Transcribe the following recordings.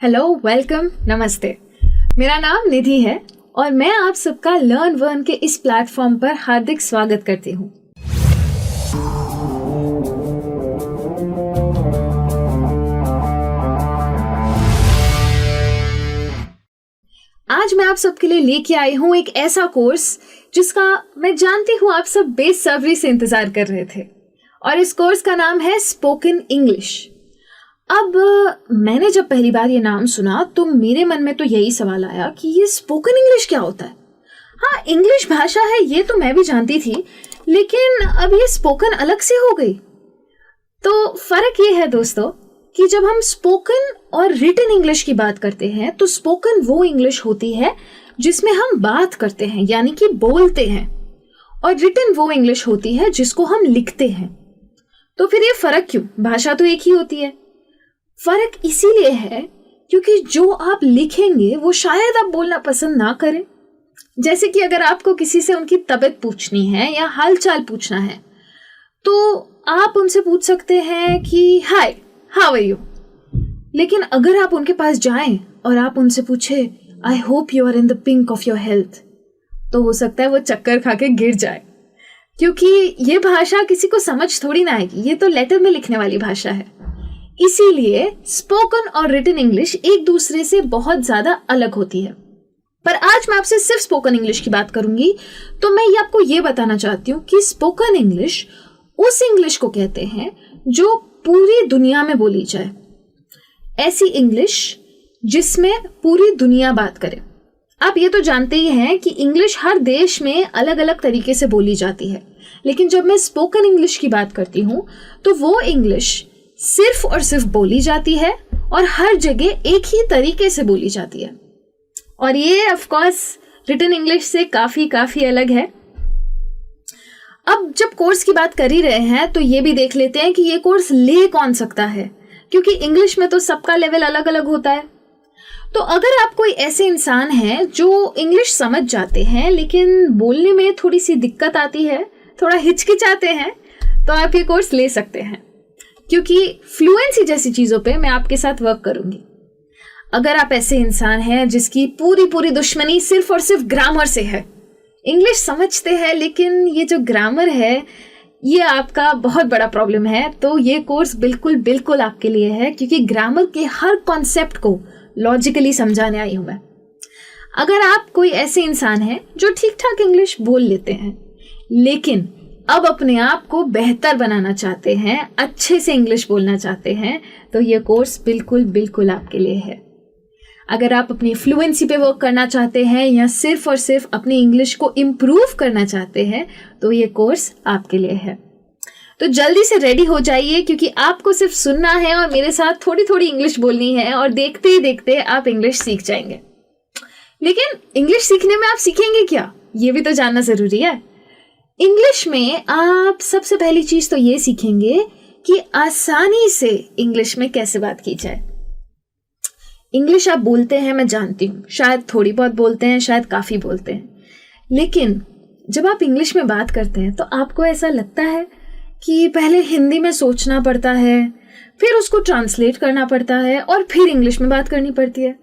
Hello, welcome, नमस्ते। मेरा नाम निधि है और मैं आप सबका लर्न वर्न के इस प्लेटफॉर्म पर हार्दिक स्वागत करती हूँ। आज मैं आप सबके लिए लेके आई हूँ एक ऐसा कोर्स जिसका मैं जानती हूँ आप सब बेसब्री से इंतजार कर रहे थे, और इस कोर्स का नाम है स्पोकन इंग्लिश। अब मैंने जब पहली बार ये नाम सुना तो मेरे मन में तो यही सवाल आया कि ये स्पोकन इंग्लिश क्या होता है। हाँ, इंग्लिश भाषा है ये तो मैं भी जानती थी, लेकिन अब ये स्पोकन अलग से हो गई। तो फर्क ये है दोस्तों कि जब हम स्पोकन और रिटन इंग्लिश की बात करते हैं तो स्पोकन वो इंग्लिश होती है जिसमें हम बात करते हैं यानी कि बोलते हैं, और रिटन वो इंग्लिश होती है जिसको हम लिखते हैं। तो फिर ये फर्क क्यों? भाषा तो एक ही होती है। फर्क इसीलिए है क्योंकि जो आप लिखेंगे वो शायद आप बोलना पसंद ना करें। जैसे कि अगर आपको किसी से उनकी तबीयत पूछनी है या हालचाल पूछना है तो आप उनसे पूछ सकते हैं कि हाय, हाउ आर यू। लेकिन अगर आप उनके पास जाएं और आप उनसे पूछे I hope you are in the pink of your health, तो हो सकता है वो चक्कर खा के गिर जाए, क्योंकि ये भाषा किसी को समझ थोड़ी ना आएगी। ये तो लेटर में लिखने वाली भाषा है। इसीलिए स्पोकन और रिटन इंग्लिश एक दूसरे से बहुत ज्यादा अलग होती है। पर आज मैं आपसे सिर्फ स्पोकन इंग्लिश की बात करूंगी, तो मैं ये आपको ये बताना चाहती हूँ कि स्पोकन इंग्लिश उस इंग्लिश को कहते हैं जो पूरी दुनिया में बोली जाए। ऐसी इंग्लिश जिसमें पूरी दुनिया बात करे। आप ये तो जानते ही हैं कि इंग्लिश हर देश में अलग अलग तरीके से बोली जाती है, लेकिन जब मैं स्पोकन इंग्लिश की बात करती हूँ तो वो इंग्लिश सिर्फ और सिर्फ बोली जाती है और हर जगह एक ही तरीके से बोली जाती है। और ये ऑफ कोर्स रिटन इंग्लिश से काफी अलग है। अब जब कोर्स की बात कर ही रहे हैं तो ये भी देख लेते हैं कि ये कोर्स ले कौन सकता है, क्योंकि इंग्लिश में तो सबका लेवल अलग अलग होता है। तो अगर आप कोई ऐसे इंसान हैं जो इंग्लिश समझ जाते हैं लेकिन बोलने में थोड़ी सी दिक्कत आती है, थोड़ा हिचकिचाते हैं, तो आप ये कोर्स ले सकते हैं, क्योंकि फ्लुएंसी जैसी चीजों पे मैं आपके साथ वर्क करूंगी। अगर आप ऐसे इंसान हैं जिसकी पूरी दुश्मनी सिर्फ और सिर्फ ग्रामर से है, इंग्लिश समझते हैं लेकिन ये जो ग्रामर है ये आपका बहुत बड़ा प्रॉब्लम है, तो ये कोर्स बिल्कुल आपके लिए है, क्योंकि ग्रामर के हर कॉन्सेप्ट को लॉजिकली समझाने आई हूं मैं। अगर आप कोई ऐसे इंसान हैं जो ठीक ठाक इंग्लिश बोल लेते हैं लेकिन अब अपने आप को बेहतर बनाना चाहते हैं, अच्छे से इंग्लिश बोलना चाहते हैं, तो ये कोर्स बिल्कुल आपके लिए है। अगर आप अपनी फ्लुएंसी पे वर्क करना चाहते हैं या सिर्फ और सिर्फ अपनी इंग्लिश को इम्प्रूव करना चाहते हैं तो ये कोर्स आपके लिए है। तो जल्दी से रेडी हो जाइए, क्योंकि आपको सिर्फ सुनना है और मेरे साथ थोड़ी इंग्लिश बोलनी है, और देखते ही देखते आप इंग्लिश सीख जाएंगे। लेकिन इंग्लिश सीखने में आप सीखेंगे क्या, ये भी तो जानना जरूरी है। इंग्लिश में आप सबसे पहली चीज तो ये सीखेंगे कि आसानी से इंग्लिश में कैसे बात की जाए। इंग्लिश आप बोलते हैं, मैं जानती हूँ, शायद थोड़ी बहुत बोलते हैं, शायद काफी बोलते हैं, लेकिन जब आप इंग्लिश में बात करते हैं तो आपको ऐसा लगता है कि पहले हिंदी में सोचना पड़ता है, फिर उसको ट्रांसलेट करना पड़ता है और फिर इंग्लिश में बात करनी पड़ती है,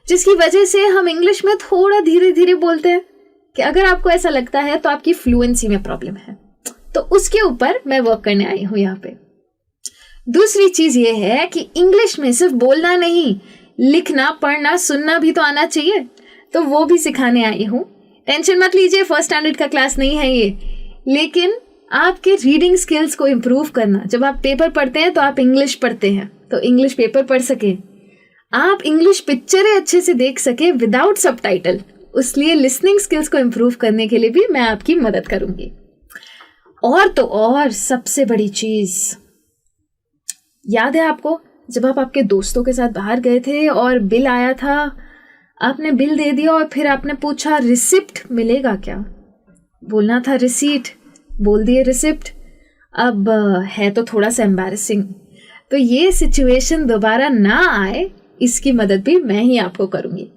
जिसकी वजह से हम इंग्लिश में थोड़ा धीरे बोलते हैं। कि अगर आपको ऐसा लगता है तो आपकी फ्लुएंसी में प्रॉब्लम है, तो उसके ऊपर मैं वर्क करने आई हूं यहाँ पे। दूसरी चीज ये है कि इंग्लिश में सिर्फ बोलना नहीं, लिखना, पढ़ना, सुनना भी तो आना चाहिए, तो वो भी सिखाने आई हूँ। टेंशन मत लीजिए, फर्स्ट स्टैंडर्ड का क्लास नहीं है ये, लेकिन आपके रीडिंग स्किल्स को इम्प्रूव करना। जब आप पेपर पढ़ते हैं तो आप इंग्लिश पढ़ते हैं, तो इंग्लिश पेपर पढ़ सके, आप इंग्लिश पिक्चरें अच्छे से देख सके विदाउट सबटाइटल, उसलिए लिसनिंग स्किल्स को इम्प्रूव करने के लिए भी मैं आपकी मदद करूंगी। और तो और सबसे बड़ी चीज, याद है आपको जब आप आपके दोस्तों के साथ बाहर गए थे और बिल आया था, आपने बिल दे दिया और फिर आपने पूछा रिसिप्ट मिलेगा क्या? बोलना था रिसीट, बोल दिए रिसिप्ट। अब है तो थोड़ा सा एम्बैरेसिंग, तो ये सिचुएशन दोबारा ना आए इसकी मदद भी मैं ही आपको करूंगी।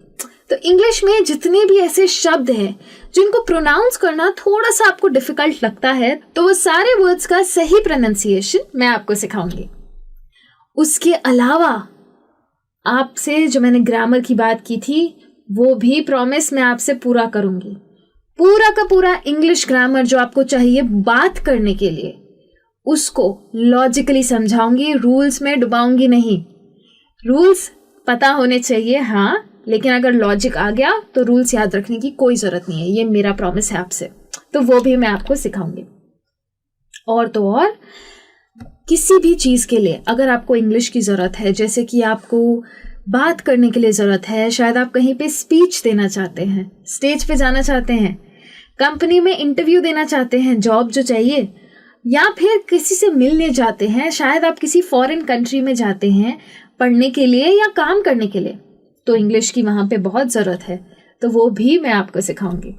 तो इंग्लिश में जितने भी ऐसे शब्द हैं जिनको प्रोनाउंस करना थोड़ा सा आपको डिफिकल्ट लगता है, तो वो सारे वर्ड्स का सही प्रोनाउंसिएशन मैं आपको सिखाऊंगी। उसके अलावा आपसे जो मैंने ग्रामर की बात की थी वो भी प्रॉमिस मैं आपसे पूरा करूंगी। पूरा का पूरा इंग्लिश ग्रामर जो आपको चाहिए बात करने के लिए उसको लॉजिकली समझाऊंगी, रूल्स में डुबाऊंगी नहीं। रूल्स पता होने चाहिए हाँ, लेकिन अगर लॉजिक आ गया तो रूल्स याद रखने की कोई जरूरत नहीं है। ये मेरा प्रॉमिस है आपसे, तो वो भी मैं आपको सिखाऊंगी। और तो और किसी भी चीज़ के लिए अगर आपको इंग्लिश की ज़रूरत है, जैसे कि आपको बात करने के लिए ज़रूरत है, शायद आप कहीं पे स्पीच देना चाहते हैं, स्टेज पे जाना चाहते हैं, कंपनी में इंटरव्यू देना चाहते हैं, जॉब जो चाहिए, या फिर किसी से मिलने जाते हैं, शायद आप किसी फॉरेन कंट्री में जाते हैं पढ़ने के लिए या काम करने के लिए, तो इंग्लिश की वहाँ पे बहुत ज़रूरत है, तो वो भी मैं आपको सिखाऊंगी।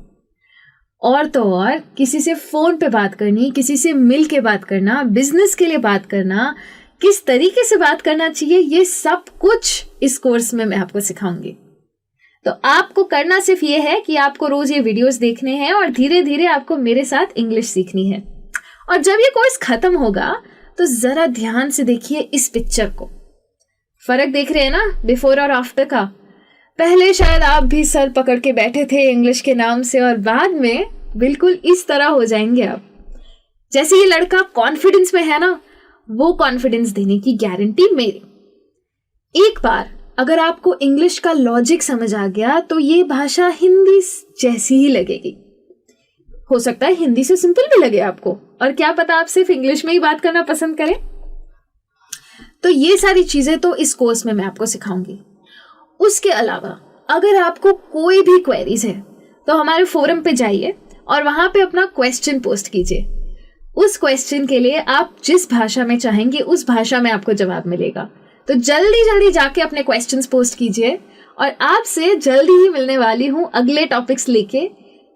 और तो और किसी से फ़ोन पे बात करनी, किसी से मिल के बात करना, बिजनेस के लिए बात करना, किस तरीके से बात करना चाहिए, ये सब कुछ इस कोर्स में मैं आपको सिखाऊंगी। तो आपको करना सिर्फ ये है कि आपको रोज़ ये वीडियोस देखने हैं और धीरे धीरे आपको मेरे साथ इंग्लिश सीखनी है। और जब ये कोर्स ख़त्म होगा तो ज़रा ध्यान से देखिए इस पिक्चर को। फ़र्क देख रहे हैं ना बिफोर और आफ्टर का? पहले शायद आप भी सर पकड़ के बैठे थे इंग्लिश के नाम से, और बाद में बिल्कुल इस तरह हो जाएंगे आप। जैसे ये लड़का कॉन्फिडेंस में है ना, वो कॉन्फिडेंस देने की गारंटी मेरी। एक बार अगर आपको इंग्लिश का लॉजिक समझ आ गया तो ये भाषा हिंदी जैसी ही लगेगी। हो सकता है हिंदी से सिंपल भी लगे आपको, और क्या पता आप सिर्फ इंग्लिश में ही बात करना पसंद करें। तो ये सारी चीजें तो इस कोर्स में मैं आपको सिखाऊंगी। उसके अलावा अगर आपको कोई भी क्वेरीज है तो हमारे फोरम पे जाइए और वहां पे अपना क्वेश्चन पोस्ट कीजिए। उस क्वेश्चन के लिए आप जिस भाषा में चाहेंगे उस भाषा में आपको जवाब मिलेगा। तो जल्दी जल्दी जाके अपने क्वेश्चंस पोस्ट कीजिए, और आपसे जल्दी ही मिलने वाली हूँ अगले टॉपिक्स लेके।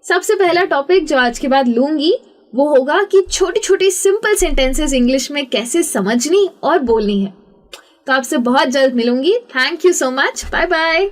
सबसे पहला टॉपिक जो आज के बाद लूंगी वो होगा कि छोटी छोटी सिंपल सेंटेंसेस इंग्लिश में कैसे समझनी और बोलनी है। तो आपसे बहुत जल्द मिलूंगी। Thank you so much, bye bye.